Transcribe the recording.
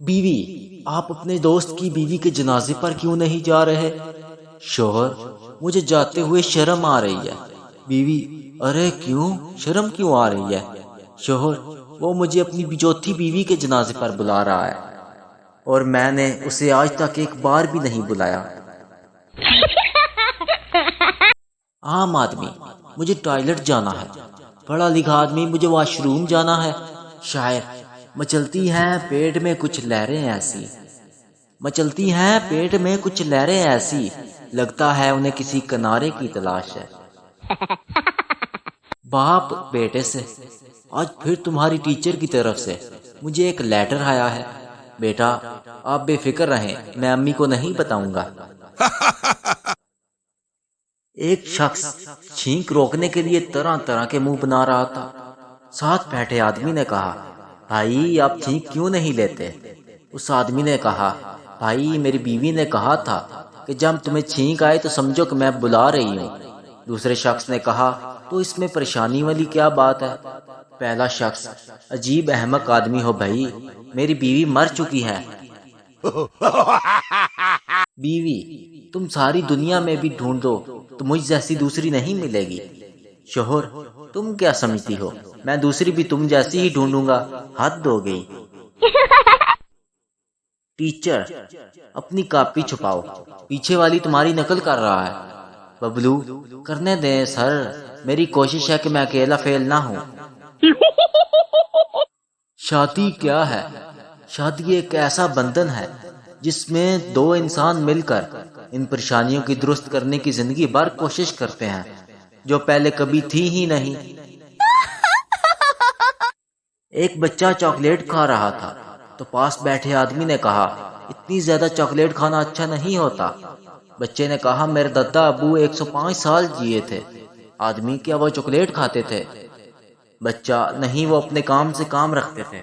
بیوی، آپ اپنے دوست کی بیوی کے جنازے پر کیوں نہیں جا رہے؟ شوہر، مجھے جاتے ہوئے شرم آ رہی ہے۔ بیوی، ارے کیوں؟ شرم کیوں آ رہی ہے؟ شوہر، وہ مجھے اپنی چوتھی بیوی کے جنازے پر بلا رہا ہے اور میں نے اسے آج تک ایک بار بھی نہیں بلایا۔ عام آدمی، مجھے ٹوائلٹ جانا ہے۔ پڑھا لکھا آدمی، مجھے واش روم جانا ہے۔ شاعر، مچلتی ہیں پیٹ میں کچھ لہریں ایسی، مچلتی ہیں پیٹ میں کچھ لہریں ایسی، لگتا ہے انہیں کسی کنارے کی تلاش ہے۔ باپ بیٹے سے، آج پھر تمہاری ٹیچر کی طرف سے مجھے ایک لیٹر آیا ہے۔ بیٹا، آپ بے فکر رہیں، میں امی کو نہیں بتاؤں گا۔ ایک شخص چھینک روکنے کے لیے طرح طرح کے منہ بنا رہا تھا۔ ساتھ بیٹھے آدمی نے کہا، بھائی آپ چھینک کیوں نہیں لیتے؟ اس آدمی نے کہا، بھائی میری بیوی نے کہا تھا کہ جب تمہیں چھینک آئے تو سمجھو کہ میں بلا رہی ہوں۔ دوسرے شخص نے کہا، تو اس میں پریشانی والی کیا بات ہے؟ پہلا شخص، عجیب احمق آدمی ہو بھائی، میری بیوی مر چکی ہے۔ بیوی، تم ساری دنیا میں بھی ڈھونڈو تو مجھ جیسی دوسری نہیں ملے گی۔ شوہر، تم کیا سمجھتی ہو، میں دوسری بھی تم جیسی ہی ڈھونڈوں گا، حد ہو گئی۔ ٹیچر، اپنی کاپی چھپاؤ، پیچھے والی تمہاری نقل کر رہا ہے۔ ببلو، کرنے دیں سر، میری کوشش ہے کہ میں اکیلا فیل نہ ہوں۔ شادی کیا ہے؟ شادی ایک ایسا بندھن ہے جس میں دو انسان مل کر ان پریشانیوں کی درست کرنے کی زندگی بھر کوشش کرتے ہیں جو پہلے کبھی تھی ہی نہیں۔ ایک بچہ چاکلیٹ کھا رہا تھا تو پاس بیٹھے آدمی نے کہا، اتنی زیادہ چاکلیٹ کھانا اچھا نہیں ہوتا۔ بچے نے کہا، میرے دادا ابو 105 سال جیے تھے۔ آدمی، کیا وہ چاکلیٹ کھاتے تھے؟ بچہ، نہیں، وہ اپنے کام سے کام رکھتے تھے۔